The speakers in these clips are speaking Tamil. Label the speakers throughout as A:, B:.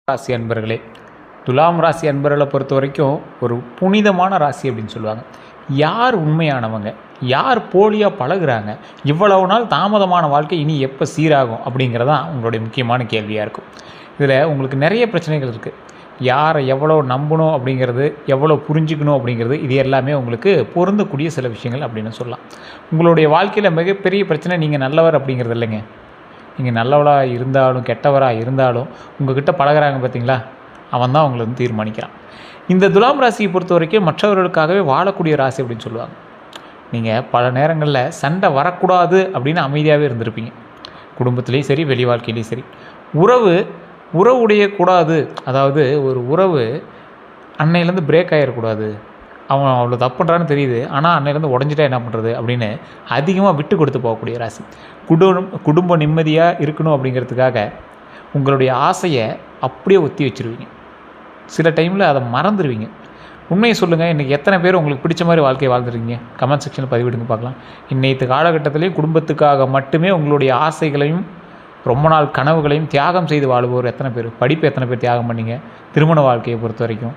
A: ராசி அன்பர்களே, துலாம் ராசி அன்பர்களை பொறுத்த வரைக்கும் ஒரு புனிதமான ராசி அப்படின்னு சொல்லுவாங்க. யார் உண்மையானவங்க, யார் போலியாக பழகுறாங்க, இவ்வளவு நாள் தாமதமான வாழ்க்கை இனி எப்போ சீராகும் அப்படிங்கிறதான் உங்களுடைய முக்கியமான கேள்வியாக இருக்கும். இதில் உங்களுக்கு நிறைய பிரச்சனைகள் இருக்குது. யாரை எவ்வளோ நம்பணும் அப்படிங்கிறது, எவ்வளோ புரிஞ்சுக்கணும் அப்படிங்கிறது, இது எல்லாமே உங்களுக்கு பொருந்தக்கூடிய சில விஷயங்கள் அப்படின்னு சொல்லலாம். உங்களுடைய வாழ்க்கையில் மிகப்பெரிய பிரச்சனை நீங்கள் நல்லவர் அப்படிங்கிறது இல்லைங்க. நீங்கள் நல்லவளாக இருந்தாலும் கெட்டவராக இருந்தாலும் உங்கள்கிட்ட பழகிறாங்க பார்த்தீங்களா, அவன் தான் உங்களை தீர்மானிக்கிறான். இந்த துலாம் ராசியை பொறுத்த வரைக்கும் மற்றவர்களுக்காகவே வாழக்கூடிய ராசி அப்படின்னு சொல்லுவாங்க. நீங்கள் பல நேரங்களில் சண்டை வரக்கூடாது அப்படின்னு அமைதியாகவே இருந்திருப்பீங்க. குடும்பத்துலேயும் சரி, வெளி வாழ்க்கையிலையும் சரி. உறவுடைய கூடாது, அதாவது ஒரு உறவு அன்னையிலேருந்து பிரேக் ஆகிடக்கூடாது, அவன் அவ்வளோ தப்பு பண்ணுறான்னு தெரியுது, ஆனால் அன்னையிலேருந்து உடஞ்சிட்டா என்ன பண்ணுறது அப்படின்னு அதிகமாக விட்டு கொடுத்து போகக்கூடிய ராசி. குடும்ப நிம்மதியாக இருக்கணும் அப்படிங்கிறதுக்காக உங்களுடைய ஆசையை அப்படியே ஒத்தி வச்சுருவீங்க. சில டைமில் அதை மறந்துடுவீங்க. உண்மையை சொல்லுங்கள், இன்றைக்கி எத்தனை பேர் உங்களுக்கு பிடிச்ச மாதிரி வாழ்க்கையை வாழ்ந்துருக்கீங்க? கமெண்ட் செக்ஷனில் பதிவிடுங்க பார்க்கலாம். இன்றைக்கு காலகட்டத்திலையும் குடும்பத்துக்காக மட்டுமே உங்களுடைய ஆசைகளையும் ரொம்ப நாள் கனவுகளையும் தியாகம் செய்து வாழுபவர் எத்தனை பேர்? படிப்பு எத்தனை பேர் தியாகம் பண்ணிங்க? திருமண வாழ்க்கையை பொறுத்த வரைக்கும்,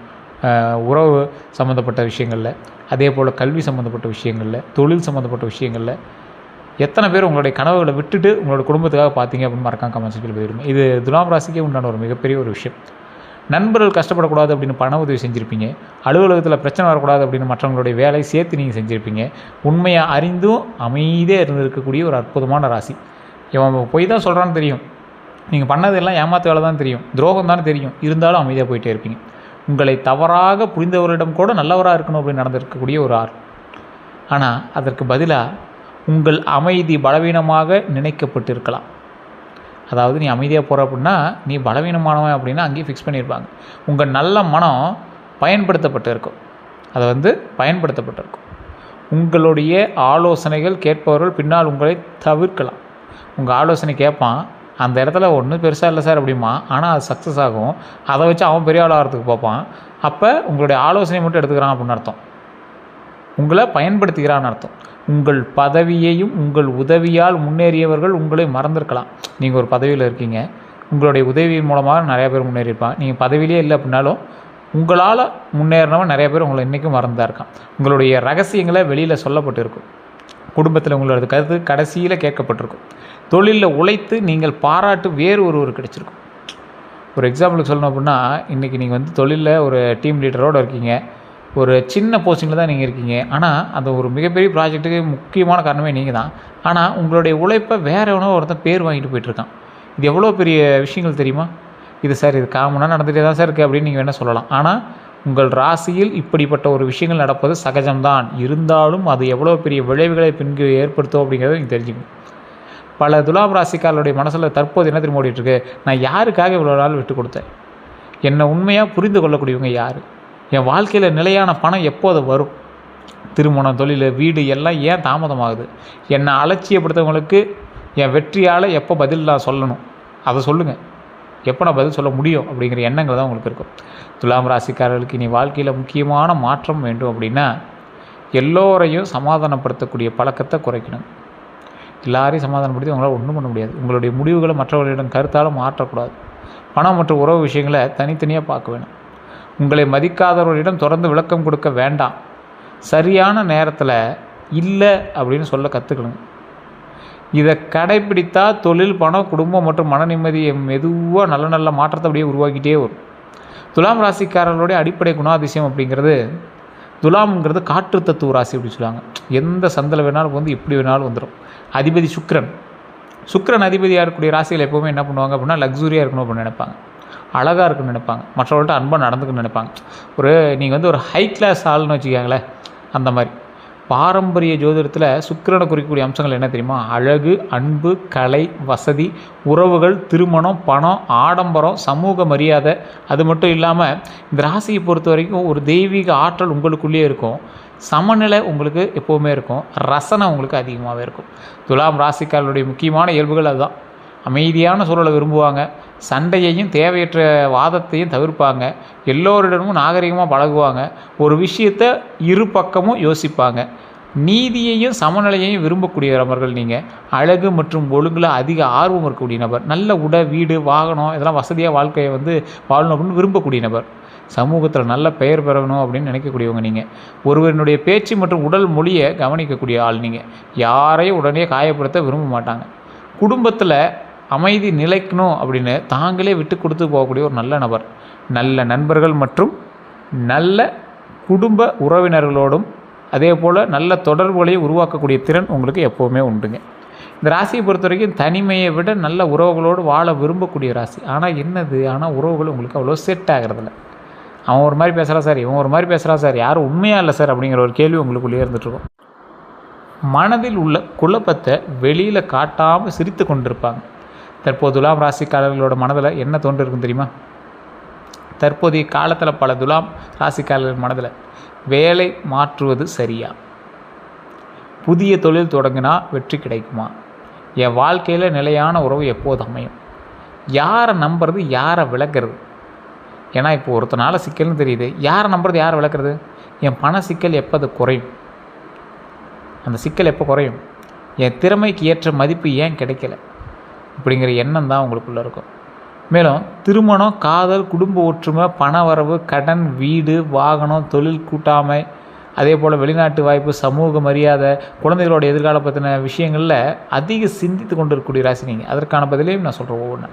A: உறவு சம்மந்தப்பட்ட விஷயங்களில், அதே போல் கல்வி சம்மந்தப்பட்ட விஷயங்களில், தொழில் சம்மந்தப்பட்ட விஷயங்களில் எத்தனை பேர் உங்களுடைய கனவுகளை விட்டுட்டு உங்களோட குடும்பத்துக்காக பார்த்தீங்க அப்படின்னு மறக்காம கமெண்ட் செக்ஷனில் பதிவிடுங்க. இது துலாம் ராசிக்கே உண்டான ஒரு மிகப்பெரிய ஒரு விஷயம். நண்பர்கள் கஷ்டப்படக்கூடாது அப்படின்னு பண உதவி செஞ்சுருப்பீங்க. அலுவலகத்தில் பிரச்சனை வரக்கூடாது அப்படின்னு மற்றவங்களுடைய வேலையை சேர்த்து நீங்கள் செஞ்சுருப்பீங்க. உண்மையாக அறிந்தும் அமைதியாக இருந்திருக்கக்கூடிய ஒரு அற்புதமான ராசி. இவன் போய் தான் சொல்கிறான்னு தெரியும், நீங்கள் பண்ணதெல்லாம் ஏமாற்ற வேலை தான் தெரியும், துரோகம் தான் தெரியும், இருந்தாலும் அமைதியாக போயிட்டே இருப்பீங்க. உங்களை தவறாக புரிந்தவரிடம் கூட நல்லவராக இருக்கணும் அப்படின்னு நடந்திருக்கக்கூடிய ஒரு ஆள். ஆனால் அதற்கு பதிலாக உங்கள் அமைதி பலவீனமாக நினைக்கப்பட்டிருக்கலாம். அதாவது நீ அமைதியாக போகிற அப்படின்னா நீ பலவீனமானவன் அப்படின்னா அங்கேயே ஃபிக்ஸ் பண்ணியிருப்பாங்க. உங்கள் நல்ல மனம் பயன்படுத்தப்பட்டு இருக்கும். அதை பயன்படுத்தப்பட்டிருக்கும். உங்களுடைய ஆலோசனைகள் கேட்பவர்கள் பின்னால் உங்களை தவிர்க்கலாம். உங்கள் ஆலோசனை கேட்பான், அந்த இடத்துல ஒன்றும் பெருசாக இல்லை சார் அப்படிமா, ஆனால் அது சக்ஸஸ் ஆகும். அதை வச்சு அவன் பெரிய ஆள் ஆகிறதுக்கு பார்ப்பான். அப்போ உங்களுடைய ஆலோசனை மட்டும் எடுத்துக்கிறான் அப்படின்னு அர்த்தம், உங்களை பயன்படுத்துகிறான்னு அர்த்தம். உங்கள் பதவியையும் உங்கள் உதவியால் முன்னேறியவர்கள் உங்களை மறந்துருக்கலாம். நீங்கள் ஒரு பதவியில் இருக்கீங்க, உங்களுடைய உதவியின் மூலமாக நிறையா பேர் முன்னேறியிருப்பான். நீங்கள் பதவியிலே இல்லை அப்படின்னாலும் உங்களால் முன்னேறினவன் நிறைய பேர் உங்களை இன்றைக்கும் மறந்துதான் இருக்கான். உங்களுடைய ரகசியங்களை வெளியில் சொல்லப்பட்டு இருக்கும். குடும்பத்தில் உங்களோட கருத்து கடைசியில் கேட்கப்பட்டிருக்கும். தொழிலில் உழைத்து நீங்கள் பாராட்டு வேறு ஒருவர் கிடைச்சிருக்கும். ஒரு எக்ஸாம்பிளுக்கு சொல்லணும் அப்படின்னா, இன்றைக்கி நீங்கள் தொழிலில் ஒரு டீம் லீடரோடு இருக்கீங்க, ஒரு சின்ன போஸ்டிங்கில் தான் நீங்கள் இருக்கீங்க. ஆனால் அந்த ஒரு மிகப்பெரிய ப்ராஜெக்ட்டுக்கு முக்கியமான காரணமே நீங்கள் தான். ஆனால் உங்களுடைய உழைப்பை வேறு எவனோ ஒருத்தன் பேர் வாங்கிட்டு போயிட்டுருக்கான். இது எவ்வளோ பெரிய விஷயங்கள் தெரியுமா? இது சார், இது காமனாக நடந்துகிட்டே தான் சார் இருக்குது அப்படின்னு நீங்கள் வேணால் சொல்லலாம். ஆனால் உங்கள் ராசியில் இப்படிப்பட்ட ஒரு விஷயங்கள் நடப்பது சகஜம்தான். இருந்தாலும் அது எவ்வளோ பெரிய விளைவுகளை பின்பு ஏற்படுத்தும் அப்படிங்கிறத நீங்கள் தெரிஞ்சுக்கணும். பல துலாம் ராசிக்காரருடைய மனசில் தற்போது என்ன திரும்ப ஓடிட்டுருக்கு, நான் யாருக்காக இவ்வளோ நாள் விட்டு கொடுத்தேன்? என்னை உண்மையாக புரிந்து கொள்ளக்கூடியவங்க யார்? என் வாழ்க்கையில் நிலையான பணம் எப்போது வரும்? திருமணம், தொழில், வீடு எல்லாம் ஏன் தாமதமாகுது? என்னை அலட்சியப்படுத்தவங்களுக்கு என் வெற்றியால் எப்போ பதில் நான் சொல்லணும், அதை சொல்லுங்கள். எப்போ நான் பதில் சொல்ல முடியும் அப்படிங்கிற எண்ணங்கள் தான் உங்களுக்கு இருக்கும். துலாம் ராசிக்காரர்களுக்கு இனி வாழ்க்கையில் முக்கியமான மாற்றம் வேண்டும் அப்படின்னா, எல்லோரையும் சமாதானப்படுத்தக்கூடிய பழக்கத்தை குறைக்கணும். எல்லாரையும் சமாதானப்படுத்தி உங்களால் ஒன்றும் பண்ண முடியாது. உங்களுடைய முடிவுகளை மற்றவர்களிடம் கருத்தால் மாற்றக்கூடாது. பணம் மற்றும் உறவு விஷயங்களை தனித்தனியாக பார்க்க வேணும். உங்களை மதிக்காதவர்களிடம் தொடர்ந்து விளக்கம் கொடுக்க வேண்டாம். சரியான நேரத்தில் இல்லை அப்படின்னு சொல்ல கற்றுக்கணுங்க. இதை கடைப்பிடித்தால் தொழில், பணம், குடும்பம் மற்றும் மன நிம்மதியை மெதுவாக நல்ல நல்ல மாற்றத்தை அப்படியே உருவாக்கிட்டே வரும். துலாம் ராசிக்காரர்களுடைய அடிப்படை குணாதிசயம் அப்படிங்கிறது, துலாம்ங்கிறது காற்று தத்துவ ராசி அப்படின்னு சொல்லுவாங்க. எந்த சந்தில் வேணாலும் எப்படி வேணாலும் வந்துடும். அதிபதி சுக்கிரன் அதிபதியாக இருக்கக்கூடிய ராசிகள் எப்போவுமே என்ன பண்ணுவாங்க அப்படின்னா, லக்ஸுரியாக இருக்கணும் அப்படின்னு நினைப்பாங்க, அழகாக இருக்குன்னு நினைப்பாங்க, மற்றவர்கள்ட்ட அன்பாக நடந்துக்குன்னு நினைப்பாங்க. நீங்கள் ஒரு ஹை கிளாஸ் ஆள்னு வச்சுக்காங்களேன். அந்த மாதிரி பாரம்பரிய ஜோதிடத்தில் சுக்கிரனை குறிக்கக்கூடிய அம்சங்கள் என்ன தெரியுமா? அழகு, அன்பு, கலை, வசதி, உறவுகள், திருமணம், பணம், ஆடம்பரம், சமூக மரியாதை. அது மட்டும் இல்லாமல் இந்த ராசியை பொறுத்த வரைக்கும் ஒரு தெய்வீக ஆற்றல் உங்களுக்குள்ளேயே இருக்கும். சமநிலை உங்களுக்கு எப்போவுமே இருக்கும். ரசனை உங்களுக்கு அதிகமாகவே இருக்கும். துலாம் ராசிக்காரர்களுடைய முக்கியமான இயல்புகள் அதுதான். அமைதியான சூழலை விரும்புவாங்க. சண்டையையும் தேவையற்ற வாதத்தையும் தவிர்ப்பாங்க. எல்லோரிடமும் நாகரிகமாக பழகுவாங்க. ஒரு விஷயத்தை இரு பக்கமும் யோசிப்பாங்க. நீதியையும் சமநிலையையும் விரும்பக்கூடிய நபர்கள் நீங்கள். அழகு மற்றும் ஒழுங்கில் அதிக ஆர்வம் இருக்கக்கூடிய நபர். நல்ல வீடு வாகனம் இதெல்லாம் வசதியாக வாழ்க்கையை வாழணும் அப்படின்னு விரும்பக்கூடிய நபர். சமூகத்தில் நல்ல பெயர் பெறணும் அப்படின்னு நினைக்கக்கூடியவங்க நீங்கள். ஒருவரினுடைய பேச்சு மற்றும் உடல் மொழியை கவனிக்கக்கூடிய ஆள் நீங்கள். யாரையும் உடனே காயப்படுத்த விரும்ப மாட்டாங்க. குடும்பத்தில் அமைதி நிலைக்கணும் அப்படின்னு தாங்களே விட்டு கொடுத்து போகக்கூடிய ஒரு நல்ல நபர். நல்ல நண்பர்கள் மற்றும் நல்ல குடும்ப உறவினர்களோடும் அதே போல் நல்ல தொடர்புகளையும் உருவாக்கக்கூடிய திறன் உங்களுக்கு எப்போவுமே உண்டுங்க. இந்த ராசியை பொறுத்த வரைக்கும் தனிமையை விட நல்ல உறவுகளோடு வாழ விரும்பக்கூடிய ராசி. ஆனால் உறவுகள் உங்களுக்கு அவ்வளோ செட் ஆகிறதில்ல. அவன் ஒரு மாதிரி பேசுகிறான் சார், இவன் ஒரு மாதிரி பேசுகிறான் சார், யாரும் உண்மையாக இல்லை சார் அப்படிங்கிற ஒரு கேள்வி உங்களுக்குள்ளே இருந்துகிட்ருக்கும். மனதில் உள்ள குழப்பத்தை வெளியில் காட்டாமல் சிரித்து கொண்டிருப்பாங்க. தற்போது துலாம் ராசிக்காரர்களோட மனதில் என்ன தோன்றிருக்கும் தெரியுமா? தற்போதைய காலத்தில் பல துலாம் ராசிக்காரர்கள் மனதில் வேலை மாற்றுவது சரியா, புதிய தொழில் தொடங்கினா வெற்றி கிடைக்குமா, என் வாழ்க்கையில் நிலையான உறவு எப்போது அமையும், யாரை நம்புறது யாரை விளக்குறது. ஏன்னா இப்போ ஒருத்தனால சிக்கல்னு தெரியுது, யாரை நம்புறது யாரை விளக்குறது. என் பண சிக்கல் எப்போ அது குறையும், அந்த சிக்கல் எப்போ குறையும், என் திறமைக்கு ஏற்ற மதிப்பு ஏன் கிடைக்கல, இப்படிங்கிற எண்ணம் தான் உங்களுக்குள்ளே இருக்கும். மேலும் திருமணம், காதல், குடும்ப ஒற்றுமை, பண வரவு, கடன், வீடு, வாகனம், தொழில் கூட்டாமை, அதே போல் வெளிநாட்டு வாய்ப்பு, சமூக மரியாதை, குழந்தைகளோட எதிர்காலம் பற்றின விஷயங்களில் அதிக சிந்தித்து கொண்டு இருக்கக்கூடிய ராசி நீங்கள். அதற்கான பதிலையும் நான் சொல்கிறேன் ஒவ்வொன்று.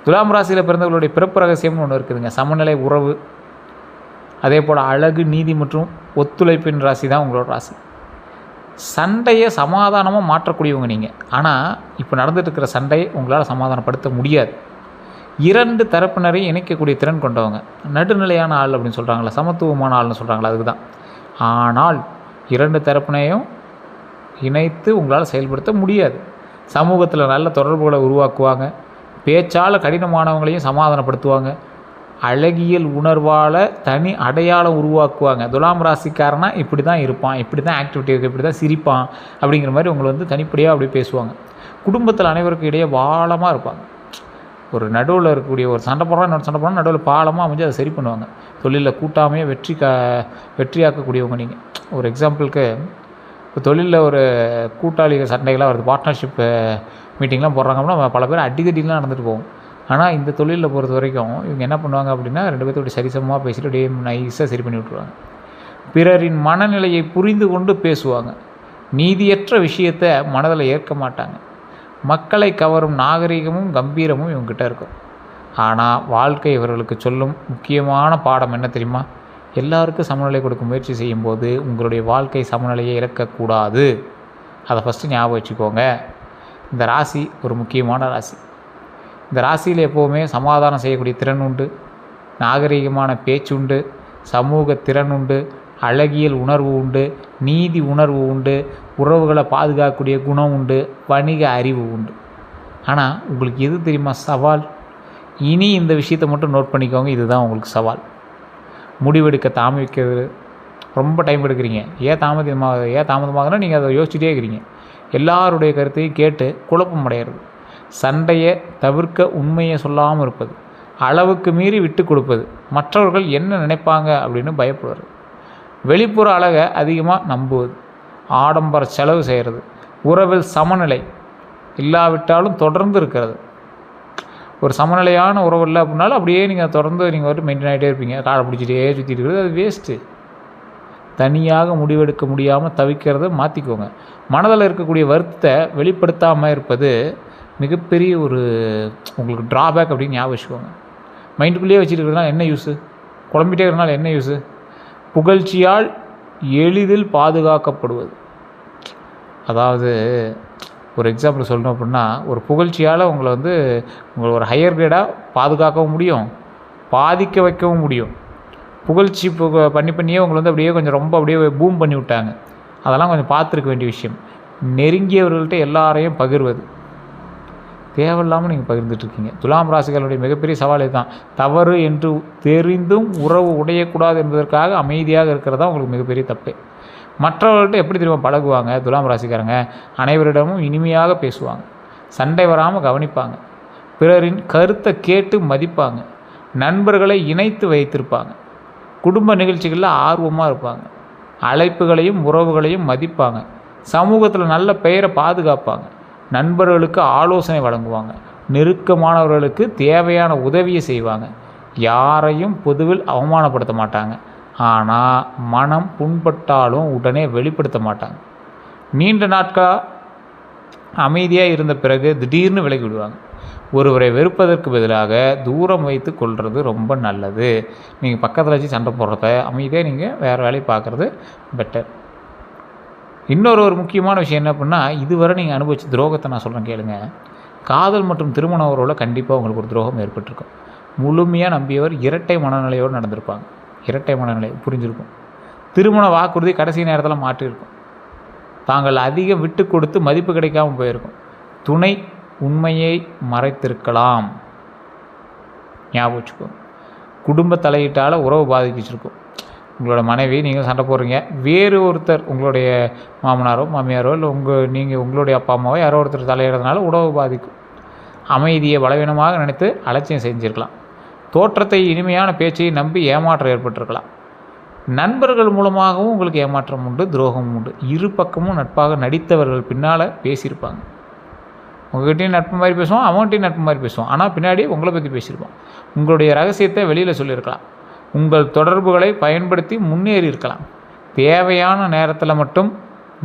A: துலாம் ராசியில் பிறந்தவர்களுடைய பிறப்பு ரகசியம்னு ஒன்று இருக்குதுங்க. சமநிலை உறவு, அதே போல் அழகு, நீதி மற்றும் ஒத்துழைப்பின் ராசி தான் உங்களோட ராசி. சண்டையை சமாதானமாக மாற்றக்கூடியவங்க நீங்கள். ஆனால் இப்போ நடந்துட்டு இருக்கிற சண்டையை உங்களால் சமாதானப்படுத்த முடியாது. இரண்டு தரப்பினரையும் இணைக்கக்கூடிய திறன் கொண்டவங்க. நடுநிலையான ஆள் அப்படின்னு சொல்கிறாங்களா, சமத்துவமான ஆள்னு சொல்கிறாங்களா, அதுக்கு தான். ஆனால் இரண்டு தரப்பினையும் இணைத்து உங்களால் செயல்படுத்த முடியாது. சமூகத்தில் நல்ல தொடர்புகளை உருவாக்குவாங்க. பேச்சால் கடினமானவங்களையும் சமாதானப்படுத்துவாங்க. அழகியல் உணர்வால் தனி அடையாளம் உருவாக்குவாங்க. துலாம் ராசிக்காரனா இப்படி தான் இருப்பான், இப்படி தான் ஆக்டிவிட்டி இருக்குது, இப்படி தான் சிரிப்பான் அப்படிங்கிற மாதிரி உங்களை தனிப்படியாக அப்படி பேசுவாங்க. குடும்பத்தில் அனைவருக்கும் இடையே வாழமாக இருப்பாங்க. ஒரு நடுவில் இருக்கக்கூடிய ஒரு சண்டை போடுறோம், இன்னொரு சண்டை போடுறோம், நடுவில் பாலமாக அமைஞ்சு அதை சரி பண்ணுவாங்க. தொழிலில் கூட்டாமையே வெற்றியாக்கக்கூடியவங்க நீங்கள். ஒரு எக்ஸாம்பிளுக்கு இப்போ தொழிலில் ஒரு கூட்டாளிகள் சண்டைகளாக வருது, பார்ட்னர்ஷிப் மீட்டிங்லாம் போடுறாங்க அப்படின்னா பல பேர் அடிக்கடிலாம் நடந்துட்டு போகும். ஆனால் இந்த தொழிலில் பொறுத்த வரைக்கும் இவங்க என்ன பண்ணுவாங்க அப்படின்னா, ரெண்டு பேர்த்தோட சரிசமமாக பேசிட்டு அப்படியே நைஸாக சரி பண்ணி விட்ருவாங்க. பிறரின் மனநிலையை புரிந்து கொண்டு பேசுவாங்க. நீதியற்ற விஷயத்தை மனதில் ஏற்க மாட்டாங்க. மக்களை கவரும் நாகரிகமும் கம்பீரமும் இவங்ககிட்ட இருக்கும். ஆனால் வாழ்க்கை இவர்களுக்கு சொல்லும் முக்கியமான பாடம் என்ன தெரியுமா? எல்லாருக்கும் சமநிலை கொடுக்க முயற்சி செய்யும்போது உங்களுடைய வாழ்க்கை சமநிலையை இழக்கக்கூடாது. அதை ஃபஸ்ட்டு ஞாபகம் வச்சுக்கோங்க. இந்த ராசி ஒரு முக்கியமான ராசி. இந்த ராசியில் எப்போவுமே சமாதானம் செய்யக்கூடிய திறன் உண்டு, நாகரிகமான பேச்சு உண்டு, சமூக திறன் உண்டு, அழகியல் உணர்வு உண்டு, நீதி உணர்வு உண்டு, உறவுகளை பாதுகாக்கக்கூடிய குணம் உண்டு, வணிக அறிவு உண்டு. ஆனால் உங்களுக்கு எது தெரியுமா சவால்? இனி இந்த விஷயத்தை மட்டும் நோட் பண்ணிக்கோங்க, இதுதான் உங்களுக்கு சவால். முடிவெடுக்க தாமதிக்கிறது, ரொம்ப டைம் எடுக்கிறீங்க. ஏன் தாமதமாகனா நீங்கள் அதை யோசிச்சுட்டே இருக்கிறீங்க. எல்லாருடைய கருத்தையும் கேட்டு குழப்பம் அடையிறது, சண்டையை தவிர்க்க உண்மையை சொல்லாமல் இருப்பது, அளவுக்கு மீறி விட்டு கொடுப்பது, மற்றவர்கள் என்ன நினைப்பாங்க அப்படின்னு பயப்படுறது, வெளிப்புற அழகை அதிகமாக நம்புவது, ஆடம்பர செலவு செய்கிறது, உறவில் சமநிலை இல்லாவிட்டாலும் தொடர்ந்து இருக்கிறது. ஒரு சமநிலையான உறவு இல்லை அப்படின்னாலும் அப்படியே நீங்கள் தொடர்ந்து மெயின்டைன் ஆகிட்டே இருப்பீங்க, காலை பிடிச்சிட்டே சுற்றிட்டு இருக்கிறது, அது வேஸ்ட்டு. தனியாக முடிவெடுக்க முடியாமல் தவிக்கிறத மாற்றிக்கோங்க. மனதில் இருக்கக்கூடிய வருத்தத்தை வெளிப்படுத்தாமல் இருப்பது மிகப்பெரிய ஒரு உங்களுக்கு ட்ராபேக் அப்படின்னு ஞாபகம் வச்சுக்கோங்க. மைண்டுக்குள்ளேயே வச்சுட்டு இருக்கிறதுனால என்ன யூஸு? குழம்பிட்டே இருக்கிறதுனால என்ன யூஸு? புகழ்ச்சியால் எளிதில் பாதுகாக்கப்படுவது. அதாவது ஒரு எக்ஸாம்பிள் சொல்லணும் அப்படின்னா, ஒரு புகழ்ச்சியால் உங்களை உங்களை ஒரு ஹையர் கிரேடாக பாதுகாக்கவும் முடியும், பாதிக்க வைக்கவும் முடியும். புகழ்ச்சி பண்ணியே உங்களை அப்படியே கொஞ்சம் ரொம்ப அப்படியே பூம் பண்ணி விட்டாங்க. அதெல்லாம் கொஞ்சம் பார்த்துருக்க வேண்டிய விஷயம். நெருங்கியவர்கள்ட்ட எல்லாரையும் பகிர்வது தேவையில்லாமல் நீங்கள் பகிர்ந்துட்டுருக்கீங்க. துலாம் ராசிகளுடைய மிகப்பெரிய சவால் இதுதான். தவறு என்று தெரிந்தும் உறவு உடையக்கூடாது என்பதற்காக அமைதியாக இருக்கிறதா உங்களுக்கு மிகப்பெரிய தப்பு. மற்றவர்கள்ட்ட எப்படி தெரியுமா பழகுவாங்க துலாம் ராசிக்காரங்க? அனைவரிடமும் இனிமையாக பேசுவாங்க, சண்டை வராமல் கவனிப்பாங்க, பிறரின் கருத்தை கேட்டு மதிப்பாங்க, நண்பர்களை இணைத்து வைத்திருப்பாங்க, குடும்ப நிகழ்ச்சிகளில் ஆர்வமாக இருப்பாங்க. அழைப்புகளையும் உறவுகளையும் மதிப்பாங்க. சமூகத்தில் நல்ல பெயரை பாதுகாப்பாங்க. நண்பர்களுக்கு ஆலோசனை வழங்குவாங்க. நெருக்கமானவர்களுக்கு தேவையான உதவியை செய்வாங்க. யாரையும் பொதுவில் அவமானப்படுத்த மாட்டாங்க. ஆனால் மனம் புண்பட்டாலும் உடனே வெளிப்படுத்த மாட்டாங்க. நீண்ட நாட்களாக அமைதியாக இருந்த பிறகு திடீர்னு விலகி விடுவாங்க. ஒருவரை வெறுப்பதற்கு பதிலாக தூரம் வைத்து கொள்வது ரொம்ப நல்லது. நீங்கள் பக்கத்தில் வச்சு சண்டை போடுறத அமைதியாக நீங்கள் வேறு வேலையை பார்க்குறது பெட்டர். ஒரு முக்கியமான விஷயம் என்ன அப்படின்னா, இதுவரை நீங்கள் அனுபவிச்ச துரோகத்தை நான் சொல்கிறேன் கேளுங்க. காதல் மற்றும் திருமண உறவில் கண்டிப்பாக உங்களுக்கு ஒரு துரோகம் ஏற்பட்டிருக்கும். முழுமையாக நம்பியவர் இரட்டை மனநிலையோடு நடந்திருப்பாங்க. இரட்டை மனநிலை புரிஞ்சிருக்கும். திருமண வாக்குறுதி கடைசி நேரத்தில் மாற்றிருக்கும். தாங்கள் அதிகம் விட்டு கொடுத்து மதிப்பு கிடைக்காமல் போயிருக்கும். துணை உண்மையை மறைத்திருக்கலாம். ஞாபகம் வச்சுக்கோங்க. குடும்ப தலையீட்டால் உறவு பாதிச்சிருக்கும். உங்களோட மனைவி நீங்கள் சண்டை போடுறீங்க, வேறு ஒருத்தர் உங்களுடைய மாமனாரோ மாமியாரோ இல்லை நீங்கள் உங்களுடைய அப்பா அம்மாவோ யாரோ ஒருத்தர் தலையிடுறதுனால உறவு பாதிக்கும். அமைதியை பலவீனமாக நினைத்து அலட்சியம் செஞ்சுருக்கலாம். தோற்றத்தை இனிமையான பேச்சை நம்பி ஏமாற்றம் ஏற்பட்டிருக்கலாம். நண்பர்கள் மூலமாகவும் உங்களுக்கு ஏமாற்றம் உண்டு, துரோகமும் உண்டு. இரு பக்கமும் நட்பாக நடித்தவர்கள் பின்னால் பேசியிருப்பாங்க. உங்கள்கிட்டையும் நட்பு மாதிரி பேசுவோம், அவங்ககிட்டையும் நட்பு மாதிரி பேசுவோம். ஆனால் பின்னாடி உங்களை பற்றி பேசியிருப்போம். உங்களுடைய ரகசியத்தை வெளியில் சொல்லியிருக்கலாம். உங்கள் தொடர்புகளை பயன்படுத்தி முன்னேறி இருக்கலாம். தேவையான நேரத்தில் மட்டும்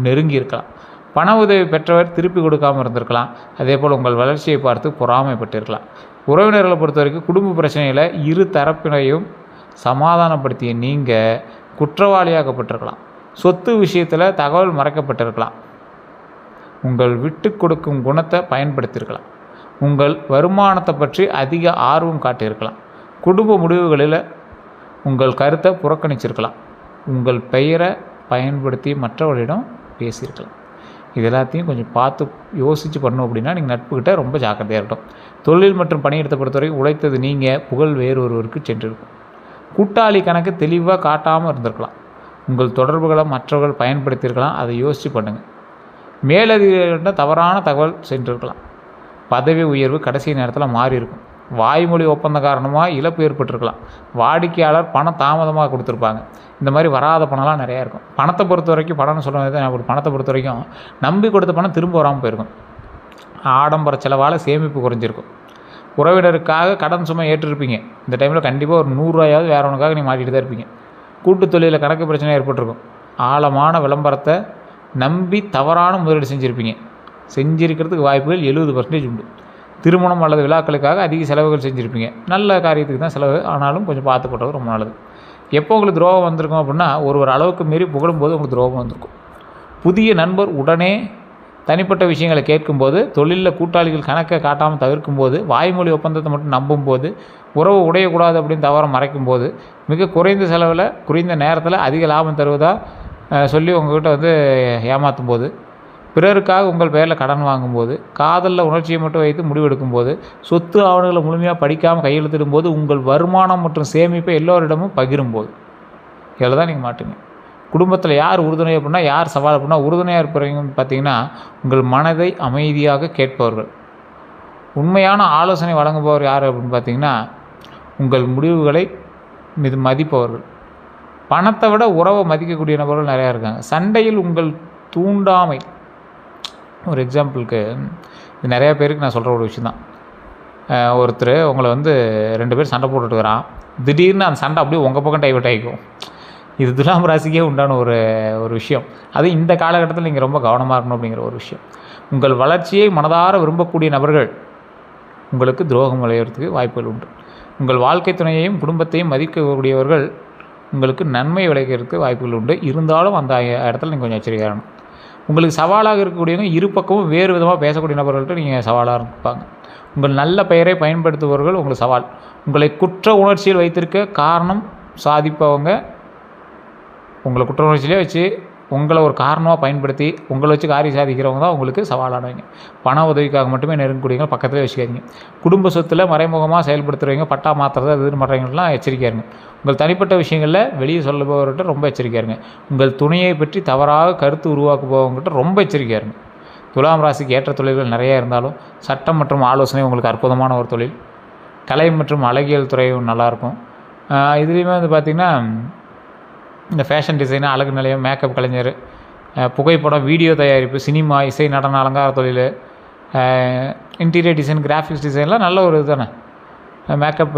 A: நெருங்கி இருக்கலாம். பண உதவி பெற்றவர் திருப்பி கொடுக்காமல் இருந்திருக்கலாம். அதே போல் உங்கள் வளர்ச்சியை பார்த்து பொறாமைப்பட்டிருக்கலாம். உறவினர்களை பொறுத்த வரைக்கும் குடும்ப பிரச்சனையில் இரு தரப்பினையும் சமாதானப்படுத்திய நீங்கள் குற்றவாளியாக்கப்பட்டிருக்கலாம். சொத்து விஷயத்தில் தகவல் மறைக்கப்பட்டிருக்கலாம். உங்கள் விட்டு கொடுக்கும் குணத்தை பயன்படுத்தியிருக்கலாம். உங்கள் வருமானத்தை பற்றி அதிக ஆர்வம் காட்டியிருக்கலாம். குடும்ப முடிவுகளில் உங்கள் கருத்தை புறக்கணிச்சிருக்கலாம். உங்கள் பெயரை பயன்படுத்தி மற்றவர்களிடம் பேசியிருக்கலாம். இது எல்லாத்தையும் கொஞ்சம் பார்த்து யோசித்து பண்ணணும். அப்படின்னா நீங்கள் நட்புக்கிட்ட ரொம்ப ஜாக்கிரதையாக இருக்கட்டும். தொழில் மற்றும் பணியிடத்தை பொறுத்தவரைக்கும் உழைத்தது நீங்கள், புகழ் வேறு ஒருவருக்கு சென்றிருக்கும். கூட்டாளி கணக்கு தெளிவாக காட்டாமல் இருந்திருக்கலாம். உங்கள் தொடர்புகளை மற்றவர்கள் பயன்படுத்தியிருக்கலாம். அதை யோசித்து பண்ணுங்கள். மேலதிகாரிகிட்ட தவறான தகவல் சென்றிருக்கலாம். பதவி உயர்வு கடைசி நேரத்தில் மாறி இருக்கும். வாய்மொழி ஒப்பந்த காரணமாக இழப்பு ஏற்பட்டிருக்கலாம். வாடிக்கையாளர் பணம் தாமதமாக கொடுத்துருப்பாங்க. இந்த மாதிரி வராத பணம்லாம் நிறையா இருக்கும். பணத்தை பொறுத்த வரைக்கும் பணம்னு சொல்லுவது பணத்தை பொறுத்த வரைக்கும் நம்பி கொடுத்த பணம் திரும்ப வராமல் போயிருக்கும். ஆடம்பர செலவால் சேமிப்பு குறைஞ்சிருக்கும். உறவினருக்காக கடன் சுமை ஏற்றிருப்பீங்க. இந்த டைமில் கண்டிப்பாக ஒரு 100 ரூபாயாவது வேறு ஒன்றுக்காக நீங்கள் மாட்டிகிட்டு தான் இருப்பீங்க. கூட்டு தொழிலில் கணக்கு பிரச்சனை ஏற்பட்டிருக்கும். ஆழமான விளம்பரத்தை நம்பி தவறான முதலீடு செஞ்சிருக்கிறதுக்கு வாய்ப்புகள் 70% உண்டு. திருமணம் அல்லது விழாக்களுக்காக அதிக செலவுகள் செஞ்சுருப்பீங்க. நல்ல காரியத்துக்கு தான் செலவு, ஆனாலும் கொஞ்சம் பார்த்து போட்டது ரொம்ப நல்லது. எப்போ உங்களுக்கு துரோகம் வந்திருக்கும் அப்படின்னா, ஒரு அளவுக்கு மீறி புகழும்போது உங்களுக்கு துரோகம் வந்திருக்கும். புதிய நண்பர் உடனே தனிப்பட்ட விஷயங்களை கேட்கும்போது, தொழிலில் கூட்டாளிகள் கணக்கை காட்டாமல் தவிர்க்கும்போது, வாய்மொழி ஒப்பந்தத்தை மட்டும் நம்பும்போது, உறவு உடையக்கூடாது அப்படின்னு தவற மறைக்கும்போது, மிக குறைந்த செலவில் குறைந்த நேரத்தில் அதிக லாபம் தருவதாக சொல்லி உங்கள்கிட்ட ஏமாற்றும் போது, பிறருக்காக உங்கள் பெயரில் கடன் வாங்கும்போது, காதலில் உணர்ச்சியை மட்டும் வைத்து முடிவெடுக்கும்போது, சொத்து ஆவணங்களை முழுமையாக படிக்காமல் கையெழுத்திடும்போது, உங்கள் வருமானம் மற்றும் சேமிப்பை எல்லோரிடமும் பகிரும்போது, இதில் தான் நீங்கள் மாட்டுங்க. குடும்பத்தில் யார் உறுதுணை அப்படின்னா, யார் சவால் அப்படின்னா, உறுதுணையாக இருப்பவங்கன்னு பார்த்தீங்கன்னா உங்கள் மனதை அமைதியாக கேட்பவர்கள். உண்மையான ஆலோசனை வழங்குபவர் யார் அப்படின்னு பார்த்தீங்கன்னா, உங்கள் முடிவுகளை மதிப்பவர்கள். பணத்தை விட உறவை மதிக்கக்கூடிய நபர்கள் நிறையா இருக்காங்க. சண்டையில் உங்கள் தூண்டாமை. ஒரு எக்ஸாம்பிளுக்கு, இது நிறையா பேருக்கு நான் சொல்கிற ஒரு விஷயம் தான். ஒருத்தர் உங்களை 2 பேர் சண்டை போட்டுட்டு வரான். திடீர்னு அந்த சண்டை அப்படியே உங்கள் பக்கம் டைவர்ட் ஆகிக்கும். இது துலாம் ராசிக்கே உண்டான ஒரு விஷயம். அது இந்த காலகட்டத்தில் நீங்கள் ரொம்ப கவனமாக இருக்கணும் அப்படிங்கிற ஒரு விஷயம். உங்கள் வளர்ச்சியை மனதார விரும்பக்கூடிய நபர்கள் உங்களுக்கு துரோகம் விளையிறதுக்கு வாய்ப்புகள் உண்டு. உங்கள் வாழ்க்கை துணையையும் குடும்பத்தையும் மதிக்கக்கூடியவர்கள் உங்களுக்கு நன்மை விளைக்கிறதுக்கு வாய்ப்புகள் உண்டு. இருந்தாலும் அந்த இடத்துல நீங்கள் கொஞ்சம் எச்சரிக்கையாக இருக்கணும். உங்களுக்கு சவாலாக இருக்கக்கூடியவங்க இரு பக்கமும் வேறு விதமாக பேசக்கூடிய நபர்கள்ட்ட நீங்கள் சவாலாக இருப்பாங்க. உங்கள் நல்ல பெயரை பயன்படுத்துபவர்கள் உங்களுக்கு சவால். உங்களை குற்ற உணர்ச்சியில் வைத்திருக்க காரணம் சாதிப்பவங்க உங்களை குற்ற உணர்ச்சியிலே வச்சு உங்களை ஒரு காரணமாக பயன்படுத்தி உங்களை வச்சு காரியம் சாதிக்கிறவங்க தான் உங்களுக்கு சவாலானவங்க. பண உதவிக்காக மட்டுமே நெருங்கக்கூடியவங்க பக்கத்தில் வச்சுக்காதீங்க. குடும்ப சொத்தில் மறைமுகமாக செயல்படுத்துகிறவங்க, பட்டா மாற்றுறது அது இது பண்ணுறவங்கலாம் எச்சரிக்கையாக இருங்க. உங்கள் தனிப்பட்ட விஷயங்களில் வெளியே சொல்லுபவர்கிட்ட ரொம்ப எச்சரிக்கையாக இருங்க. உங்கள் துணையை பற்றி தவறாக கருத்து உருவாக்குபவங்ககிட்ட ரொம்ப எச்சரிக்கையாக இருங்க. துலாம் ராசிக்கு ஏற்ற தொழில்கள் நிறையா இருந்தாலும் சட்டம் மற்றும் ஆலோசனை உங்களுக்கு அற்புதமான ஒரு தொழில். கலை மற்றும் அழகியல் துறையும் நல்லாயிருக்கும். இதுலேயுமே பார்த்திங்கன்னா இந்த ஃபேஷன் டிசைனர், அழகு நிலையம், மேக்கப் கலைஞர், புகைப்படம், வீடியோ தயாரிப்பு, சினிமா, இசை, நடன, அலங்கார தொழில், இன்டீரியர் டிசைன், கிராஃபிக்ஸ் டிசைன்லாம் நல்ல ஒரு இது தானே. மேக்கப்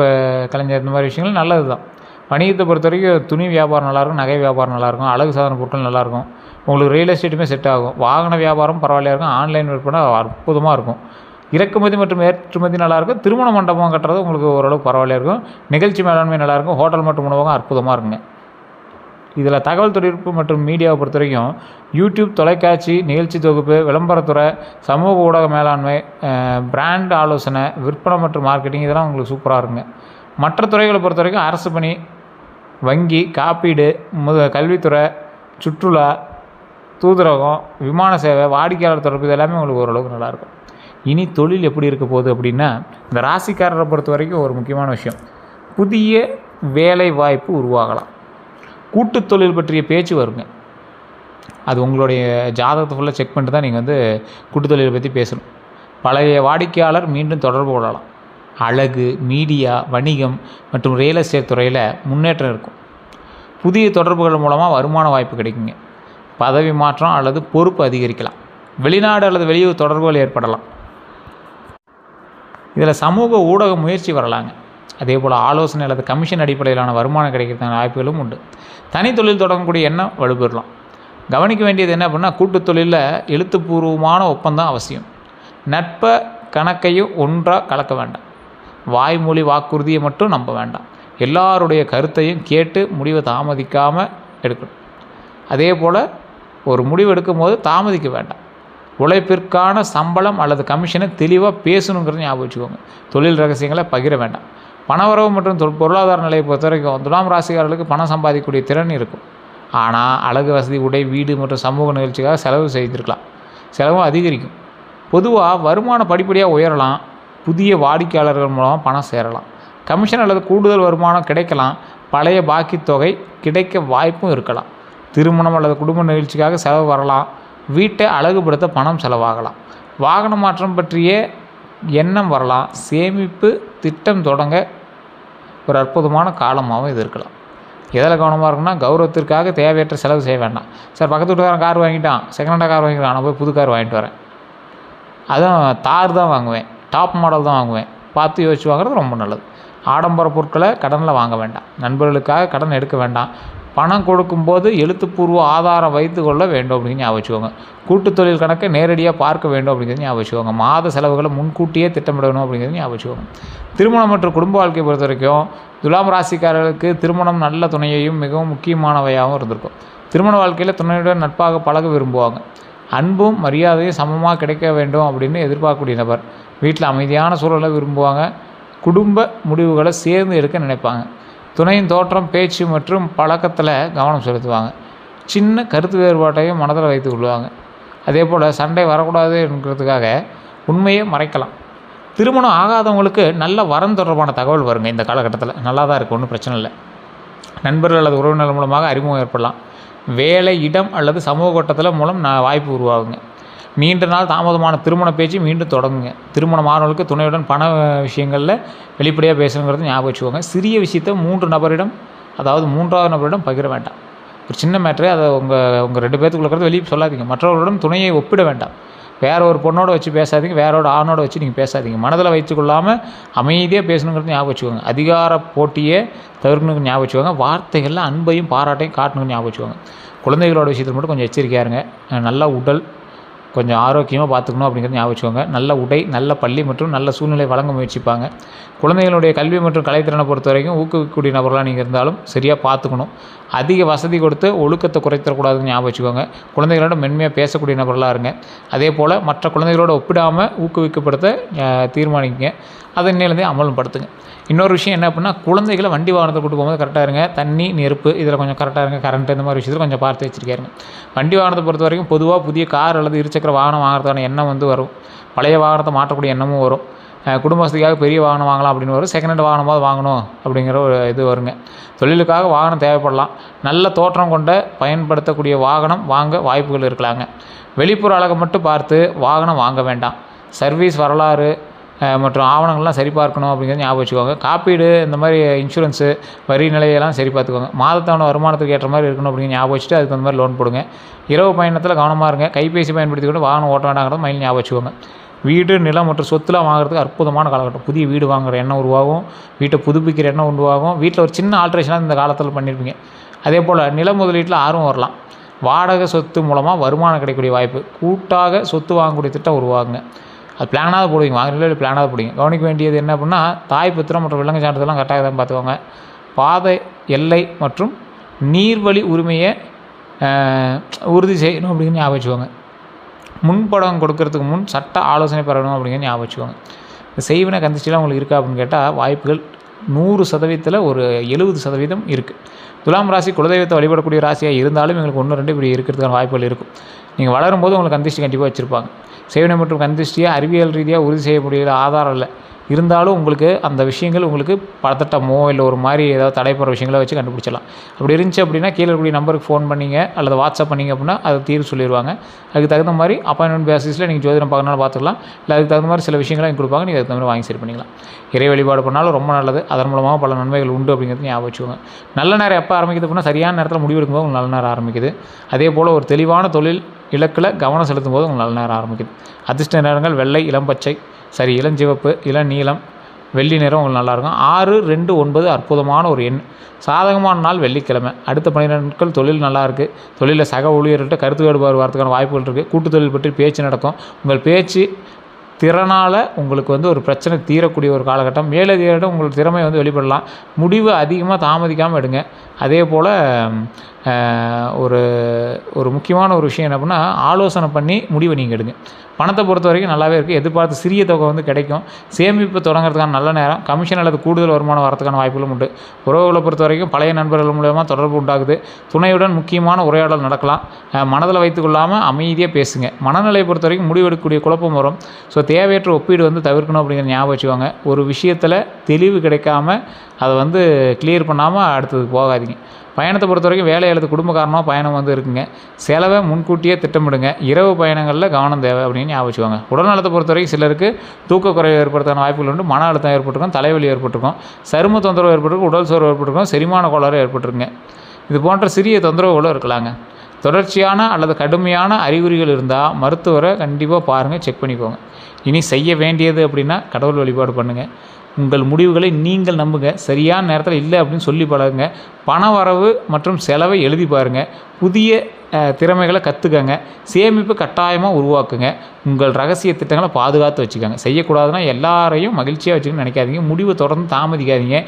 A: கலைஞர் இந்த மாதிரி விஷயங்கள் நல்லது தான். வணிகத்தை பொறுத்த வரைக்கும் துணி வியாபாரம் நல்லாயிருக்கும், நகை வியாபாரம் நல்லாயிருக்கும், அழகு சாதன பொருட்கள் நல்லாயிருக்கும். உங்களுக்கு ரியல் எஸ்டேட்டுமே செட் ஆகும். வாகன வியாபாரம் பரவாயில்லையா இருக்கும். ஆன்லைன் விற்பனை அற்புதமாக இருக்கும். இறக்குமதி மற்றும் ஏற்றுமதி நல்லாயிருக்கும். திருமண மண்டபம் கட்டுறது உங்களுக்கு ஓரளவுக்கு பரவாயில்லையா இருக்கும். நிகழ்ச்சி மேலாண்மை நல்லாயிருக்கும். ஹோட்டல் மற்றும் உணவகம் அற்புதமாக இருக்குங்க. இதில் தகவல் தொழில்நுட்பம் மற்றும் மீடியாவை பொறுத்த வரைக்கும் யூடியூப், தொலைக்காட்சி, நிகழ்ச்சி தொகுப்பு, விளம்பரத்துறை, சமூக ஊடக மேலாண்மை, பிராண்ட் ஆலோசனை, விற்பனை மற்றும் மார்க்கெட்டிங் இதெல்லாம் உங்களுக்கு சூப்பராக இருக்குங்க. மற்ற துறைகளை பொறுத்த வரைக்கும் அரசு பணி, வங்கி, காப்பீடு, கல்வித்துறை, சுற்றுலா, தூதரகம், விமான சேவை, வாடிக்கையாளர் தொடர்பு இதெல்லாமே உங்களுக்கு ஓரளவுக்கு நல்லாயிருக்கும். இனி தொழில் எப்படி இருக்க போகுது அப்படின்னா, இந்த ராசிக்காரரை பொறுத்த வரைக்கும் ஒரு முக்கியமான விஷயம், புதிய வேலை வாய்ப்பு உருவாகலாம். கூட்டு தொழில் பற்றிய பேச்சு வருங்க. அது உங்களுடைய ஜாதகத்தை ஃபுல்லாக செக் பண்ணிட்டு தான் நீங்கள் கூட்டு தொழிலை பற்றி பேசணும். பழைய வாடிக்கையாளர் மீண்டும் தொடர்பு கொள்ளலாம். அழகு, மீடியா, வணிகம் மற்றும் ரியல் எஸ்டேட் துறையில் முன்னேற்றம் இருக்கும். புதிய தொடர்புகள் மூலமாக வருமான வாய்ப்பு கிடைக்குங்க. பதவி மாற்றம் அல்லது பொறுப்பு அதிகரிக்கலாம். வெளிநாடு அல்லது வெளியூர் தொடர்புகள் ஏற்படலாம். இதில் சமூக ஊடக முயற்சி வரலாங்க. அதே போல் ஆலோசனை அல்லது கமிஷன் அடிப்படையிலான வருமானம் கிடைக்கிறதுக்கான வாய்ப்புகளும் உண்டு. தனி தொழில் தொடங்கக்கூடிய எண்ணம் வலுப்பெறலாம். கவனிக்க வேண்டியது என்ன அப்படின்னா, கூட்டு தொழிலில் எழுத்துப்பூர்வமான ஒப்பந்தம் அவசியம். நட்பை கணக்கையும் ஒன்றாக கலக்க வேண்டாம். வாய்மொழி வாக்குறுதியை மட்டும் நம்ப வேண்டாம். எல்லாருடைய கருத்தையும் கேட்டு முடிவை தாமதிக்காமல் எடுக்கணும். அதே போல் ஒரு முடிவு எடுக்கும் போது தாமதிக்க வேண்டாம். உழைப்பிற்கான சம்பளம் அல்லது கமிஷனை தெளிவாக பேசணுங்கிறது ஞாபகம் வச்சுக்கோங்க. தொழில் ரகசியங்களை பகிர வேண்டாம். பணவரவு மற்றும் பொருளாதார நிலையை பொறுத்த வரைக்கும் துலாம் ராசிக்காரர்களுக்கு பணம் சம்பாதிக்கக்கூடிய திறன் இருக்கும். ஆனால் அழகு, வசதி, உடை, வீடு மற்றும் சமூக நிகழ்ச்சிக்காக செலவு செய்திருக்கலாம். செலவும் அதிகரிக்கும். பொதுவாக வருமானம் படிப்படியாக உயரலாம். புதிய வாடிக்கையாளர்கள் மூலமாக பணம் சேரலாம். கமிஷன் அல்லது கூடுதல் வருமானம் கிடைக்கலாம். பழைய பாக்கி தொகை கிடைக்க வாய்ப்பும் இருக்கலாம். திருமணம் அல்லது குடும்ப நிகழ்ச்சிக்காக செலவு வரலாம். வீட்டை அழகுபடுத்த பணம் செலவாகலாம். வாகன மாற்றம் பற்றிய எண்ணம் வரலாம். சேமிப்பு திட்டம் தொடங்க ஒரு அற்புதமான காலமாகவும் இது இருக்கலாம். எதில் கவனமாக இருக்குன்னா, கௌரவத்திற்காக தேவையற்ற செலவு செய்ய வேண்டாம். சார் பக்கத்து வீட்டுக்காரன் கார் வாங்கிட்டான், செகண்ட் ஹேண்டாக கார் வாங்கிட்டான், நான் போய் புது கார் வாங்கிட்டு வரேன், அதுவும் தார் தான் வாங்குவேன், டாப் மாடல் தான் வாங்குவேன், பார்த்து யோசிச்சு வாங்குறது ரொம்ப நல்லது. ஆடம்பர பொருட்களை கடனில் வாங்க வேண்டாம். நண்பர்களுக்காக கடன் எடுக்க வேண்டாம். பணம் கொடுக்கும்போது எழுத்துப்பூர்வ ஆதாரம் வைத்து கொள்ள வேண்டும் அப்படின்னு ஞாபகம் வச்சுக்கோங்க. கூட்டு தொழில் கணக்கை நேரடியாக பார்க்க வேண்டும் அப்படிங்கிறது ஞாபகம் வச்சுக்கோங்க. மாத செலவுகளை முன்கூட்டியே திட்டமிடணும் அப்படிங்கிறது ஞாபகம் வச்சுக்கோங்க. திருமணம் மற்றும் குடும்ப வாழ்க்கையை பொறுத்த வரைக்கும் துலாம் ராசிக்காரர்களுக்கு திருமணம் நல்ல துணையையும் மிகவும் முக்கியமானவையாகவும் இருந்திருக்கும். திருமண வாழ்க்கையில் துணையுடன் நட்பாக பழக விரும்புவாங்க. அன்பும் மரியாதையும் சமமாக கிடைக்க வேண்டும் அப்படின்னு எதிர்பார்க்கக்கூடிய நபர். வீட்டில் அமைதியான சூழலை விரும்புவாங்க. குடும்ப முடிவுகளை சேர்ந்து எடுக்க நினைப்பாங்க. துணையின் தோற்றம், பேச்சு மற்றும் பழக்கத்தில் கவனம் செலுத்துவாங்க. சின்ன கருத்து வேறுபாட்டையும் மனதில் வைத்து கொள்வாங்க. அதே போல் சண்டை வரக்கூடாது என்கிறதுக்காக உண்மையை மறைக்கலாம். திருமணம் ஆகாதவங்களுக்கு நல்ல வரம் தொடர்பான தகவல் வருங்க. இந்த காலகட்டத்தில் நல்லா தான் இருக்குது, ஒன்றும் பிரச்சனை இல்லை. நண்பர்கள் அல்லது உறவினர்கள் மூலமாக அறிமுகம் ஏற்படலாம். வேலை, இடம் அல்லது சமூக வட்டத்தில் மூலம் வாய்ப்பு உருவாகுங்க. நீண்ட நாள் தாமதமான திருமண பேச்சு மீண்டும் தொடங்குங்க. திருமணமானவர்களுக்கு துணையுடன் பண விஷயங்களில் வெளிப்படையாக பேசணுங்கிறது ஞாபகம் வச்சுக்கோங்க. சிறிய விஷயத்தை மூன்றாவது நபரிடம் பகிர வேண்டாம். ஒரு சின்ன மேட்ரு அதை உங்கள் 2 பேர்த்துக்குள்ள வெளியே சொல்லாதீங்க. மற்றவர்களிடம் துணையை ஒப்பிட வேண்டாம். வேற ஒரு பொண்ணோட வச்சு பேசாதீங்க, வேற ஒரு ஆணோட வச்சு நீங்கள் பேசாதீங்க. மனதில் வைத்துக்கொள்ளாமல் அமைதியாக பேசணுங்கிறது ஞாபகம் வச்சுக்கோங்க. அதிகார போட்டியை தவிர்க்கணுங்க ஞாபகம் வச்சுக்கோங்க. வார்த்தைகளில் அன்பையும் பாராட்டையும் காட்டணுங்க ஞாபகம் வச்சுக்கோங்க. குழந்தைகளோட விஷயத்தில் மட்டும் கொஞ்சம் எச்சரிக்கையாக இருங்க. நல்ல உடல் கொஞ்சம் ஆரோக்கியமாக பார்த்துக்கணும் அப்படிங்கிறது ஞாபகம் வச்சுக்கோங்க. நல்ல உடை, நல்ல பள்ளி மற்றும் நல்ல சூழ்நிலை வழங்க முயற்சிப்பாங்க. குழந்தைகளுடைய கல்வி மற்றும் கலைத்திறனை பொறுத்த வரைக்கும் ஊக்குவிக்கக்கூடிய நபர்களாக நீங்கள் இருந்தாலும் சரியாக பார்த்துக்கணும். அதிக வசதி கொடுத்து ஒழுக்கத்தை குறைத்தரக்கூடாதுன்னு ஞாபகம் வச்சுக்கோங்க. குழந்தைகளோட மென்மையாக பேசக்கூடிய நபர்களாக இருங்க. அதே போல் மற்ற குழந்தைகளோட ஒப்பிடாமல் ஊக்குவிக்கப்படுத்த தீர்மானிங்க. அதை இன்னிலேருந்தே அமலும் படுத்துங்க. இன்னொரு விஷயம் என்ன அப்படின்னா, குழந்தைகளை வண்டி வாகனத்தை கூட்டு போகும்போது கரெக்டாக இருங்க. தண்ணி, நெருப்பு இதில் கொஞ்சம் கரெக்டாக இருங்க. கரண்ட் இந்த மாதிரி விஷயத்தில் கொஞ்சம் பார்த்து வச்சுருக்காருங்க. வண்டி வாகனத்தை பொறுத்த வரைக்கும் பொதுவாக புதிய கார் அல்லது இருசக்கர வாகனம் வாங்குறதுக்கான எண்ணம் வரும். பழைய வாகனத்தை மாற்றக்கூடிய எண்ணமும் வரும். குடும்ப வசதிக்காக பெரிய வாகனம் வாங்கலாம் அப்படின்னு வரும். செகண்ட் ஹேண்ட் வாகனமாவது வாங்கணும் அப்படிங்கிற ஒரு இது வருங்க. தொழிலுக்காக வாகனம் தேவைப்படலாம். நல்ல தோற்றம் கொண்ட பயன்படுத்தக்கூடிய வாகனம் வாங்க வாய்ப்புகள் இருக்கலாங்க. வெளிப்புற அழகை மட்டும் பார்த்து வாகனம் வாங்க வேண்டாம். சர்வீஸ் வரலாறு, மற்றும் ஆவணங்கள்லாம் சரி பார்க்கணும் அப்படிங்கிறத ஞாபகம் வச்சுக்கோங்க. காப்பீடு இந்த மாதிரி இன்சூரன்ஸு வரி நிலையெல்லாம் சரி பார்த்துக்கோங்க. மாதத்தான வருமானத்துக்கு ஏற்ற மாதிரி இருக்கணும் அப்படிங்கிற ஞாபகம் வச்சுட்டு அதுக்கு அந்த மாதிரி லோன் போடுங்க. இரவு பயணத்தில் கவனமாக இருங்க. கைபேசி பயன்படுத்திக்கிட்டு வாகனம் ஓட்ட வேண்டாங்கிறது மைண்ட் ஞாபகம் வச்சுக்கோங்க. வீடு, நிலம் மற்றும் சொத்துலாம் வாங்குறதுக்கு அற்புதமான காலகட்டம். புதிய வீடு வாங்குகிற எண்ணம் உருவாகும், வீட்டை புதுப்பிக்கிற எண்ணம் உருவாகும், வீட்டில் ஒரு சின்ன ஆல்ட்ரேஷனாக இந்த காலத்தில் பண்ணியிருப்பீங்க. அதே போல் நில முதலீட்டில் ஆர்வம் வரலாம். வாடகை சொத்து மூலமாக வருமானம் கிடைக்கக்கூடிய வாய்ப்பு. கூட்டாக சொத்து வாங்கக்கூடிய திட்டம் உருவாகுங்க. அது பிளானாக போடுவீங்க, வாங்குறீங்களோ இல்லை பிளானாக போடுவீங்க. கவனிக்க வேண்டியது என்ன அப்படின்னா, தாய் பத்திரம் மற்றும் விலங்கு சான்றிதழ்லாம் கரெக்டாக தான் பார்த்துக்கோங்க. பாதை எல்லை மற்றும் நீர்வழி உரிமையை உறுதி செய்யணும் அப்படின்னு ஞாபகம் வச்சுக்கோங்க. முன்படம் கொடுக்கறதுக்கு முன் சட்ட ஆலோசனை பெறணும் அப்படிங்கிற ஞாபகம் வச்சுக்கோங்க. இந்த செய்வினை கந்திஷ்டிலாம் உங்களுக்கு இருக்கா அப்படின்னு கேட்டால் வாய்ப்புகள் 100% ஒரு 70% இருக்குது. துலாம் ராசி குலதெய்வத்தை வழிபடக்கூடிய ராசியாக இருந்தாலும் எங்களுக்கு 1-2 இப்படி இருக்கிறதுக்கான வாய்ப்புகள் இருக்கும். நீங்கள் வளரும்போது உங்களுக்கு கந்திஷ்டி கண்டிப்பாக வச்சுருப்பாங்க. செய்வினை மற்றும் கந்திஷ்டியை அறிவியல் ரீதியாக உறுதி செய்ய முடியாத ஆதாரம் இல்லை. இருந்தாலும் உங்களுக்கு அந்த விஷயங்கள் உங்களுக்கு பதட்டமோ இல்லை ஒரு மாதிரி ஏதாவது தடைப்படுற விஷயங்களை வச்சு கண்டுபிடிச்சிடலாம். அப்படி இருந்துச்சு அப்படின்னா கீழே இருக்கக்கூடிய நம்பருக்கு ஃபோன் பண்ணிங்க அல்லது வாட்ஸ்அப் பண்ணிங்க அப்படின்னா அது தீர்வு சொல்லிடுவாங்க. அதுக்கு தகுந்த மாதிரி அப்பாயின்மெண்ட் பேசிஸில் நீங்கள் ஜோதிடம் பார்க்கணும்னு பார்த்துக்கலாம். இல்லை அதுக்கு தகுந்த மாதிரி சில விஷயங்களை நீங்கள் கொடுப்பாங்க, நீங்கள் அதுக்கு தகுந்த மாதிரி வாங்கி சரி பண்ணிக்கலாம். இறை வழிபாடு பண்ணாலும் ரொம்ப நல்லது. அதன் மூலமாக பல நன்மைகள் உண்டு அப்படிங்கிறது ஞாபகம் வச்சுக்கோங்க. நல்ல நேரம் எப்போ ஆரம்பிக்குது அப்படின்னா சரியான நேரத்தில் முடிவெடுக்கும்போது உங்களுக்கு நல்ல நேரம் ஆரம்பிக்குது. அதே போல் ஒரு தெளிவான தொழில் இலக்கில் கவனம் செலுத்தும் போது உங்களுக்கு நல்ல நேரம் ஆரம்பிக்குது. அதிர்ஷ்ட நேரங்கள் வெள்ளை, இளம் பச்சை, இளஞ்சிவப்பு, இளநீலம், வெள்ளி நிறம் உங்களுக்கு நல்லாயிருக்கும். 6, 2, 9 அற்புதமான ஒரு எண். சாதகமான நாள் வெள்ளிக்கிழமை. அடுத்த 12 நாட்கள் தொழில் நல்லாயிருக்கு. தொழிலில் சக ஊழியர்கள்ட்ட கருத்து வேறுபாடு வரதுக்கான வாய்ப்புகள் இருக்குது. கூட்டு தொழில் பற்றி பேச்சு நடக்கும். உங்கள் பேச்சு திறனால் உங்களுக்கு ஒரு பிரச்சனை தீரக்கூடிய ஒரு காலகட்டம். மேலதிகாரிடம் உங்கள் திறமை வெளிப்படலாம். முடிவு அதிகமாக தாமதிக்காமல் எடுங்க. அதே போல் ஒரு முக்கியமான ஒரு விஷயம் என்ன அப்படின்னா, ஆலோசனை பண்ணி முடிவை நீங்கள் எடுங்க. பணத்தை பொறுத்த வரைக்கும் நல்லாவே இருக்குது. எதிர்பார்த்து சிறிய தொகை கிடைக்கும். சேமிப்பு தொடங்குறதுக்கான நல்ல நேரம். கமிஷன் அல்லது கூடுதல் வருமானம் வரதுக்கான வாய்ப்புகளும் உண்டு. உறவுகளை பொறுத்த வரைக்கும் பழைய நண்பர்கள் மூலமாக தொடர்பு உண்டாகுது. துணையுடன் முக்கியமான உரையாடல் நடக்கலாம். மனதில் வைத்துக்கொள்ளாமல் அமைதியாக பேசுங்க. மனநிலையை பொறுத்த வரைக்கும் முடிவெடுக்கக்கூடிய குழப்பம் வரும். ஸோ தேவையற்ற ஒப்பீடு தவிர்க்கணும் அப்படிங்கிற ஞாபகம் வச்சுக்கோங்க. ஒரு விஷயத்தில் தெளிவு கிடைக்காம அதை கிளியர் பண்ணாமல் அடுத்ததுக்கு போகாதீங்க. பயணத்தை பொறுத்த வரைக்கும் வேலை அல்லது குடும்ப காரணமாக பயணம் இருக்குங்க. செலவை முன்கூட்டியே திட்டமிடுங்க. இரவு பயணங்களில் கவனம் தேவை அப்படின்னு ஞாபகம் வச்சுக்கோங்க. உடல்நலத்தை பொறுத்த வரைக்கும் சிலருக்கு தூக்கக்குறைவு ஏற்படுத்தான வாய்ப்புகள் உண்டு. மன அழுத்தம் ஏற்பட்டிருக்கும், தலைவலி ஏற்பட்டிருக்கும், சரும தொந்தரவு ஏற்பட்டிருக்கும், உடல் சோர்வு ஏற்பட்டிருக்கும், செரிமான கோளாறு ஏற்பட்டிருக்குங்க. இது போன்ற சிறிய தொந்தரவுகளும் இருக்கலாங்க. தொடர்ச்சியான அல்லது கடுமையான அறிகுறிகள் இருந்தால் மருத்துவரை கண்டிப்பாக பாருங்கள், செக் பண்ணிக்கோங்க. இனி செய்ய வேண்டியது அப்படின்னா கடவுள் வழிபாடு பண்ணுங்கள். உங்கள் முடிவுகளை நீங்கள் நம்புங்க. சரியான நேரத்தில் இல்லை அப்படின்னு சொல்லி பழகுங்க. பண வரவு மற்றும் செலவை எழுதி பாருங்கள். புதிய திறமைகளை கற்றுக்கங்க. சேமிப்பு கட்டாயமாக உருவாக்குங்க. உங்கள் ரகசிய திட்டங்களை பாதுகாத்து வச்சுக்கோங்க. செய்யக்கூடாதுன்னா எல்லாரையும் மகிழ்ச்சியாக வச்சுக்கணும்னு நினைக்காதீங்க. முடிவை தொடர்ந்து தாமதிக்காதீங்க.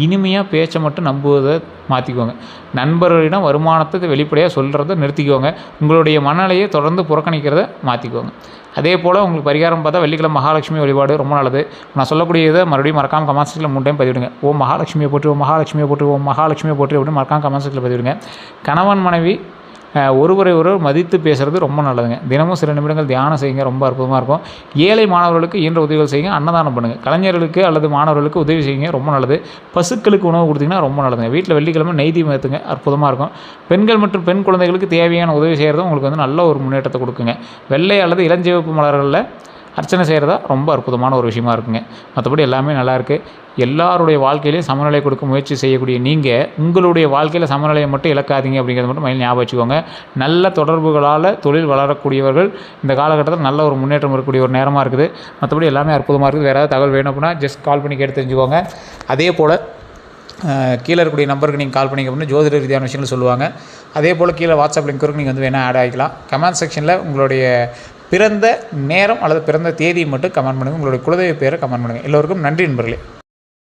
A: இனிமையாக பேச்சை மட்டும் நம்புவதை மாற்றிக்கோங்க. நண்பர்களிடம் வருமானத்தை வெளிப்படையாக சொல்கிறத நிறுத்திக்கோங்க. உங்களுடைய மனநிலையை தொடர்ந்து புறக்கணிக்கிறத மாற்றிக்கோங்க. அதே போல் உங்களுக்கு பரிகாரம் பார்த்தா வெள்ளிக்கிழமை மகாலட்சுமி வழிபாடு ரொம்ப நல்லது. நான் சொல்லக்கூடிய இதை மறுபடியும் மறக்காமல் கமெண்ட் செக்ஷனில் 3 டைம் பதிவிடுங்க. ஓம் மகாலட்சுமியை போற்றி, ஓம் மகாலட்சுமியை போற்றி, ஓம் மகாலட்சுமியை போற்றி அப்படின்னு மறக்காமல் கமெண்ட் செக்ஷனில் பதிவிடுங்க. கணவன் மனைவி ஒருவரை மதித்து பேசுகிறது ரொம்ப நல்லதுங்க. தினமும் சில நிமிடங்கள் தியானம் செய்யுங்க, ரொம்ப அற்புதமாக இருக்கும். ஏழை மாணவர்களுக்கு இயன்ற உதவிகள் செய்யுங்க. அன்னதானம் பண்ணுங்கள். கலைஞர்களுக்கு அல்லது மாணவர்களுக்கு உதவி செய்யுங்க, ரொம்ப நல்லது. பசுக்களுக்கு உணவு கொடுத்தீங்கன்னா ரொம்ப நல்லதுங்க. வீட்டில் வெள்ளிக்கிழமை நெய் தீபம் ஏற்றுங்க, அற்புதமாக இருக்கும். பெண்கள் மற்றும் பெண் குழந்தைகளுக்கு தேவையான உதவி செய்கிறதும் உங்களுக்கு நல்ல ஒரு முன்னேற்றத்தை கொடுக்குங்க. வெள்ளை அல்லது இளஞ்சிவப்பு மலர்களில் அர்ச்சனை செய்கிறதா ரொம்ப அற்புதமான ஒரு விஷயமா இருக்குங்க. மற்றபடி எல்லாமே நல்லாயிருக்கு. எல்லாருடைய வாழ்க்கையிலையும் சமநிலை கொடுக்க முயற்சி செய்யக்கூடிய நீங்கள் உங்களுடைய வாழ்க்கையில் சமநிலையை மட்டும் இழக்காதீங்க அப்படிங்கிறத மட்டும் மைண்டில் ஞாபகம் வச்சுக்கோங்க. நல்ல தொடர்புகளால் தொழில் வளரக்கூடியவர்கள் இந்த காலகட்டத்தில் நல்ல ஒரு முன்னேற்றம் இருக்கக்கூடிய ஒரு நேரமாக இருக்குது. மற்றபடி எல்லாமே அற்புதமாக இருக்குது. வேறு ஏதாவது தகவல் வேணும் அப்படின்னா ஜஸ்ட் கால் பண்ணி கேட்டு தெரிஞ்சுக்கோங்க. அதே போல் கீழே இருக்கக்கூடிய நம்பருக்கு நீங்கள் கால் பண்ணிங்க அப்படின்னா ஜோதிட ரீதியான விஷயங்கள் சொல்லுவாங்க. அதே போல் கீழே வாட்ஸ்அப் லிங்க் இருக்குது, நீங்கள் வேணால் ஆட் ஆகிக்கலாம். கமெண்ட் செக்ஷனில் உங்களுடைய பிறந்த நேரம் அல்லது பிறந்த தேதியை மட்டும் கமெண்ட் பண்ணுங்கள். உங்களுடைய குலதெய்வ பேரை கமெண்ட் பண்ணுங்கள். எல்லோருக்கும் நன்றி நண்பர்களே.